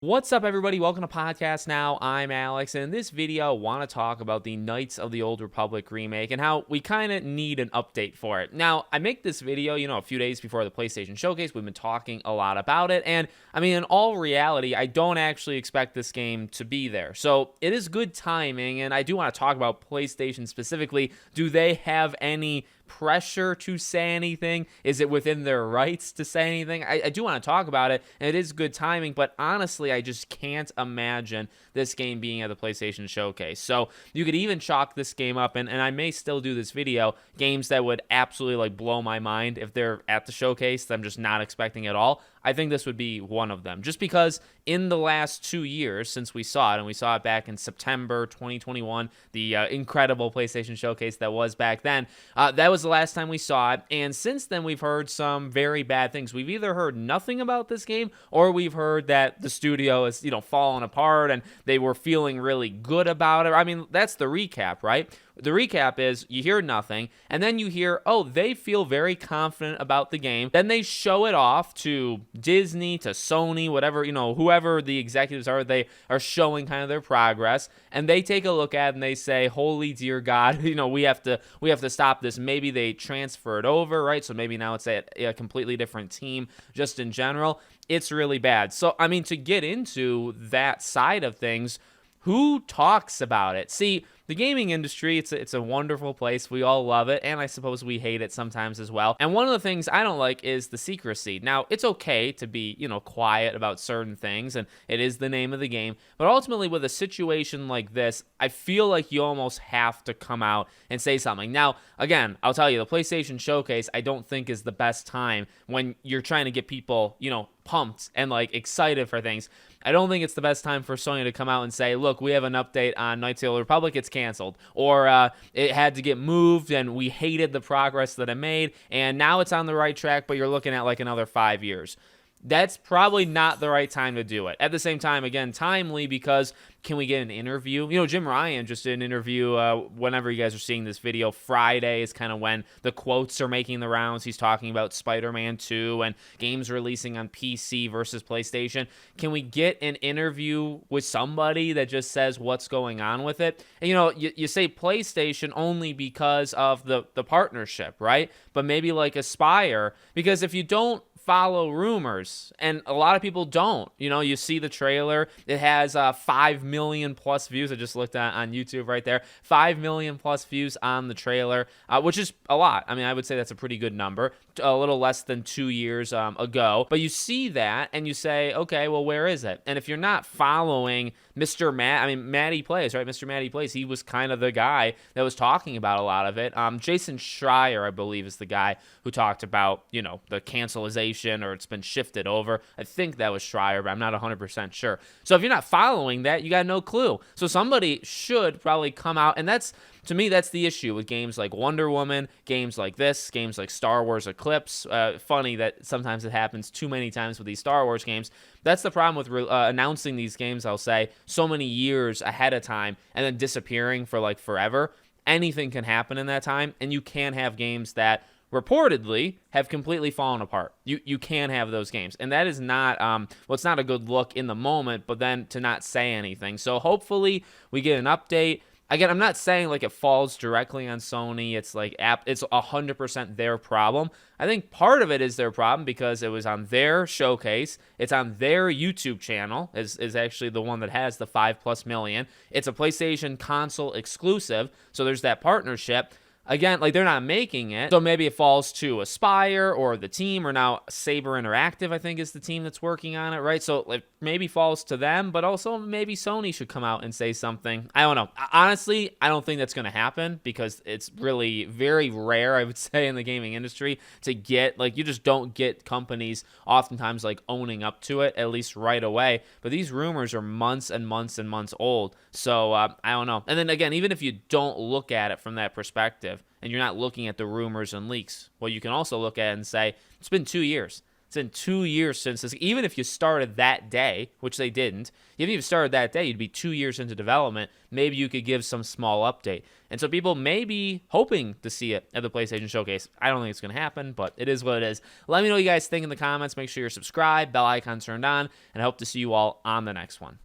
What's up, everybody? Welcome to Podcast Now. I'm Alex, and in this video, I want to talk about the Knights of the Old Republic remake and how we kind of need an update for it. Now, I make this video, a few days before the PlayStation Showcase. We've been talking a lot about it, and I mean, in all reality, I don't actually expect this game to be there. So it is good timing, and I do want to talk about PlayStation specifically. Do they have any pressure to say anything? Is it within their rights to say anything? I do want to talk about it, and it is good timing, but honestly, I just can't imagine this game being at the PlayStation Showcase. So you could even chalk this game up, and I may still do this video, games that would absolutely blow my mind if they're at the showcase that I'm just not expecting at all. I think this would be one of them, just because in the last 2 years since we saw it, and we saw it back in September 2021, the incredible PlayStation Showcase that was back then, that was the last time we saw it, and since then we've heard some very bad things. We've either heard nothing about this game, or we've heard that the studio is, falling apart, and they were feeling really good about it. I mean, that's the recap, right? The recap is you hear nothing, and then you hear, oh, they feel very confident about the game. Then they show it off to Disney, to Sony, whatever, whoever the executives are, they are showing kind of their progress, and they take a look at it and they say, holy dear God, we have to stop this. Maybe they transfer it over, right? So maybe now it's a completely different team just in general. It's really bad. So, I mean, to get into that side of things, who talks about it? See, the gaming industry, it's a wonderful place. We all love it, and I suppose we hate it sometimes as well. And one of the things I don't like is the secrecy. Now, it's okay to be, quiet about certain things, and it is the name of the game. But ultimately, with a situation like this, I feel like you almost have to come out and say something. Now, again, I'll tell you, the PlayStation Showcase, I don't think is the best time when you're trying to get people, pumped and excited for things. I don't think it's the best time for Sony to come out and say, look, we have an update on Knights of the Old Republic, it's canceled. Or it had to get moved and we hated the progress that it made, and now it's on the right track, but you're looking at another 5 years. That's probably not the right time to do it. At the same time, again, timely, because can we get an interview? Jim Ryan just did an interview whenever you guys are seeing this video. Friday is kind of when the quotes are making the rounds. He's talking about Spider-Man 2 and games releasing on PC versus PlayStation. Can we get an interview with somebody that just says what's going on with it? And, you say PlayStation only because of the partnership, right? But maybe Aspire, because if you don't follow rumors, and a lot of people don't. You see the trailer, it has 5 million plus views. I just looked at on YouTube right there, 5 million plus views on the trailer, which is a lot. I mean, I would say that's a pretty good number, a little less than 2 years ago. But you see that and you say, okay, well, where is it? And if you're not following Matty Plays, right? Mr. Matty Plays, he was kind of the guy that was talking about a lot of it. Jason Schreier, I believe, is the guy who talked about, the cancelization, or it's been shifted over. I think that was Schreier, but I'm not 100% sure. So if you're not following that, you got no clue. So somebody should probably come out, and to me, that's the issue with games like Wonder Woman, games like this, games like Star Wars Eclipse. Funny that sometimes it happens too many times with these Star Wars games. That's the problem with announcing these games, I'll say, so many years ahead of time and then disappearing for forever. Anything can happen in that time, and you can have games that reportedly have completely fallen apart. You can have those games, and that is not it's not a good look in the moment, but then to not say anything. So hopefully we get an update. Again, I'm not saying it falls directly on Sony. It's it's 100% their problem. I think part of it is their problem because it was on their showcase. It's on their YouTube channel, is actually the one that has the 5+ million. It's a PlayStation console exclusive, so there's that partnership. Again, they're not making it, so maybe it falls to Aspire or the team, or now Saber Interactive, I think, is the team that's working on it, right? So it maybe falls to them, but also maybe Sony should come out and say something. I don't know. Honestly, I don't think that's going to happen because it's really very rare, I would say, in the gaming industry to get, you just don't get companies oftentimes owning up to it, at least right away. But these rumors are months and months and months old, so I don't know. And then again, even if you don't look at it from that perspective, and you're not looking at the rumors and leaks, well, you can also look at it and say, it's been 2 years. It's been 2 years since this. Even if you started that day, which they didn't, even if you started that day, you'd be 2 years into development. Maybe you could give some small update. And so people may be hoping to see it at the PlayStation Showcase. I don't think it's going to happen, but it is what it is. Let me know what you guys think in the comments. Make sure you're subscribed, bell icon turned on, and I hope to see you all on the next one.